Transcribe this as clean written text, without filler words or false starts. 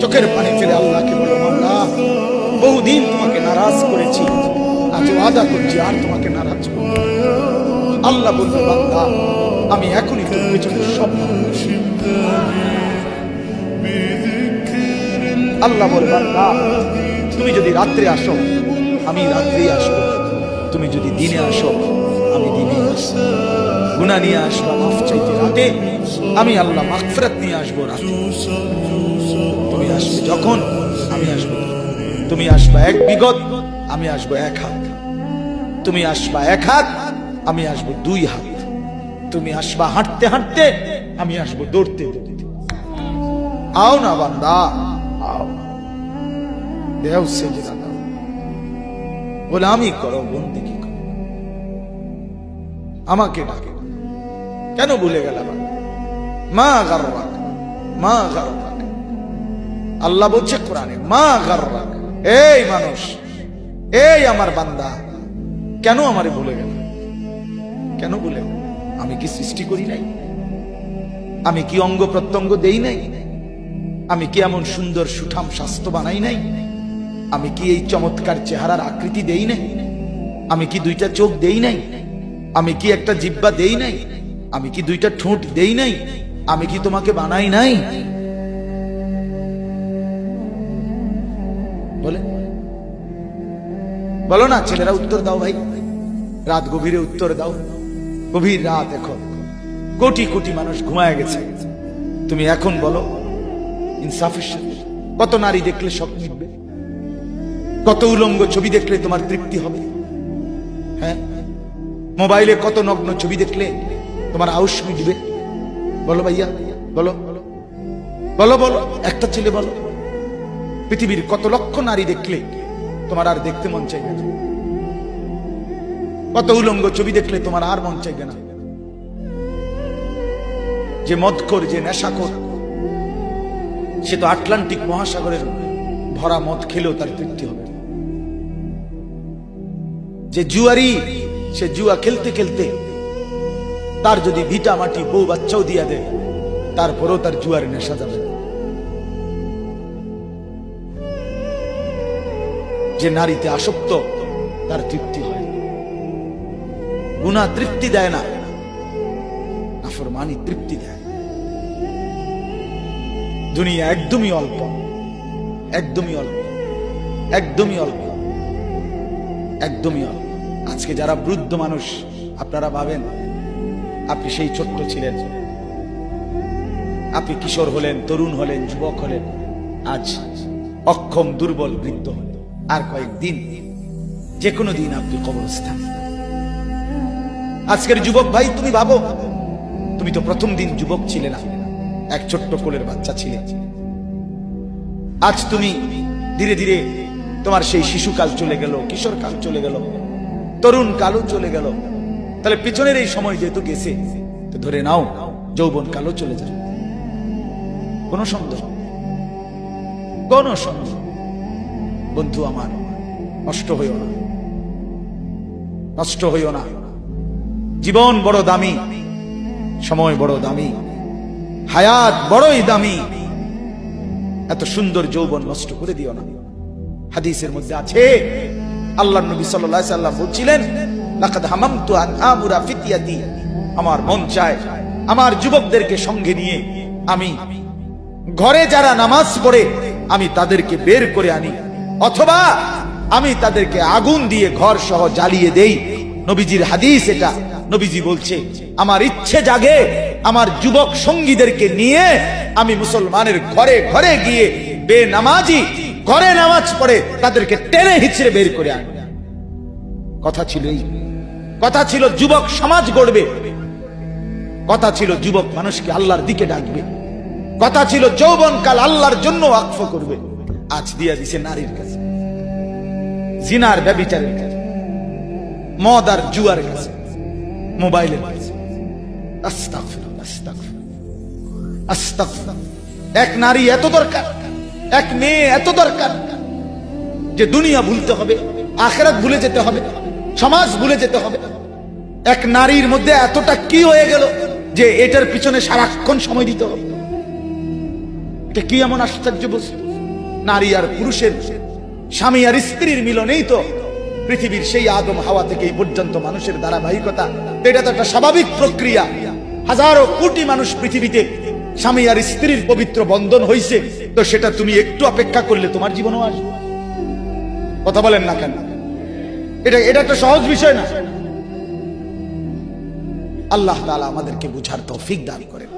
চোখের পানি ফেলে আল্লাহকে বলো, আল্লাহ বহুদিন তোমাকে নারাজ করেছি, আজ ওয়াদা করছি আর তোমাকে নারাজ করব না। আল্লাহ বলবে, বান্দা আমি এখনই তোর পেছনে সব করছি। আল্লাহ বলে, বান্দা তুমি যদি রাত্রে আসো আমি রাত্রেই আসবো, তুমি যদি দিনে আসো আমি দিনে আসবো। গুনাহ নিয়ে আসবো মাফ চাইতে রাতে, আমি আল্লাহ মাগফিরাত নিয়ে আসবো রাতে। তুমি আসবে যখন আমি আসবো, তুমি আসবা এক বিগত আমি আসবো এক হাত, তুমি আসবা এক হাত আমি আসবো দুই হাত, তুমি আসবা হাঁটতে হাঁটতে আমি আসবো দৌড়তে দৌড়তে। আও না বান্দা আও, দেও সেজদা দাও, গোলামি করো, বন্দেগী করো, আমাকে ডাকে। কেন ভুলে গেলাম? মা গাররাক মা গাররাক, আল্লাহ বলছে কোরআনে, মা গাররাক, এই মানুষ, এই আমার বান্দা, কেন আমারে ভুলে গেল? কেন ভুলে গেল? আমি কি সৃষ্টি করি নাই? আমি কি অঙ্গ প্রত্যঙ্গ দেই নাই? আমি কি এমন সুন্দর সুঠাম স্বাস্থ্য বানাই নাই? আমি কি এই চমৎকার চেহারার আকৃতি দেই নাই? আমি কি দুইটা চোখ দেই নাই? আমি কি একটা জিহ্বা দেই নাই? আমি কি দুইটা ঠোঁট দেই নাই? আমি কি তোমাকে বানাই নাই? বলে বলো না ছেলেরা, উত্তর দাও ভাই, রাত গভীরে উত্তর দাও। গভীর রাত, এখন কোটি কোটি মানুষ ঘুমায় গেছে, তুমি এখন বলো ইনসাফের সাথে, কত নারী দেখলে সব মিটবে? কত উলঙ্গ ছবি দেখলে তোমার তৃপ্তি হবে? হ্যাঁ, মোবাইলে কত নগ্ন ছবি দেখলে তোমার আউশ মিটবে? বলো ভাইয়া, বলো বলো বলো, একটা ছেলে বলো, পৃথিবীর কত লক্ষ নারী দেখলে তোমার আর দেখতে মন চাইবে না? কত উলঙ্গ ছবি দেখলে তোমার আর মন চাইবে না? যে মদখোর, যে নেশাখোর, সে তো আটলান্টিক মহাসাগরের ভরা মদ খেলেও তার তৃপ্তি হবে। যে জুয়ারি, সে জুয়া খেলতে খেলতে তার যদি ভিটা মাটি বউ বাচ্চাও দিয়া দেয়, তারপরেও তার জুয়ার নেশা যাবে। যে নারীতে আসক্ত তার তৃপ্তি হয়। গুনাহ তৃপ্তি দেয় না, নাফরমানি তৃপ্তি দেয়। দুনিয়া একদমই অল্প, একদমই অল্প, একদমই অল্প, একদমই অল্প। আজকে যারা বৃদ্ধ মানুষ, আপনারা ভাবেন আপনি সেই ছোট্ট ছিলেন, আপনি কিশোর হলেন, তরুণ হলেন, যুবক হলেন, আজ অক্ষম দুর্বল বৃদ্ধ হলেন। আর কয়েকদিন, যে কোনো দিন আপনি কবরস্থান। আজকের যুবক ভাই, তুমি ভাবো, তুমি তো প্রথম দিন যুবক ছিলে না, এক ছোট্ট কোলের বাচ্চা ছিলে। আজ তুমি ধীরে ধীরে তোমার সেই শিশুকাল চলে গেল, কিশোর কাল চলে গেল, তরুণ কালও চলে গেল। তাহলে পিছনের এই সময় যেহেতু গেছে, তো ধরে নাও যৌবন কালও চলে যাবে। কোন সন্দেহ, কোন সন্দেহ। বন্ধু আমার, নষ্ট হইও না, নষ্ট হইও না। জীবন বড় দামি, সময় বড় দামি, হায়াত বড়ই দামি। এত সুন্দর যৌবন নষ্ট করে দিও না। হাদিসের মধ্যে আছে, আল্লাহর নবী সাল্লাল্লাহু আলাইহি সাল্লাম বলছিলেন, লাকাদ হামামতু আন আমুরা ফিতিয়াতি, আমার মন চায় আমার যুবকদেরকে সঙ্গে নিয়ে আমি ঘরে যারা নামাজ পড়ে আমি তাদেরকে বের করে আনি, অথবা আমি তাদেরকে আগুন দিয়ে ঘর সহ জ্বালিয়ে দেই। নবীজির হাদিস এটা। নবীজি বলছে, আমার ইচ্ছে জাগে আমার যুবক সঙ্গীদেরকে নিয়ে আমি মুসলমানের ঘরে ঘরে গিয়ে বেনামাজি ঘরে নামাজ পড়ে তাদেরকে টেনে হিচড়ে বের করে আনি। কথা ছিল এই, কথা ছিল যুবক সমাজ গড়বে, কথা ছিল যুবক মানুষকে আল্লাহর দিকে ডাকবে, কথা ছিল যৌবনকাল আল্লাহর জন্য ওয়াকফ করবে। আজ দিয়া দিছে নারীর কাছে, জিনার ব্যভিচারের কাছে, মদ আর জুয়ার কাছে, মোবাইলের কাছে। আস্তাগফিরুল্লাহ, আস্তাগফিরুল্লাহ, আস্তাগফিরুল্লাহ। এক নারী এত দরকার, এক মেয়ে এত দরকার যে দুনিয়া ভুলতে হবে, আখিরাত ভুলে যেতে হবে, সমাজ ভুলে যেতে হবে। এক নারীর মধ্যে এতটা কি হয়ে গেল যে এটার পিছনে সারাক্ষণ সময় দিতে হবে? এটা কি এমন আশ্চর্য বস্তু? নারী আর পুরুষের, স্বামী আর স্ত্রীর মিলনেই তো পৃথিবীর সেই আদম হাওয়া থেকে এই পর্যন্ত মানুষের ধারাবাহিকতা। এটা তো একটা স্বাভাবিক প্রক্রিয়া। হাজারো কোটি মানুষ পৃথিবীতে স্বামী আর স্ত্রীর পবিত্র বন্ধন হইছে, তো সেটা তুমি একটু অপেক্ষা করলে তোমার জীবনও আসবে। কথা বলেন না কেন? এটা একটা সহজ বিষয় না। আল্লাহ তাআলা আমাদেরকে বুঝার তৌফিক দান করেন।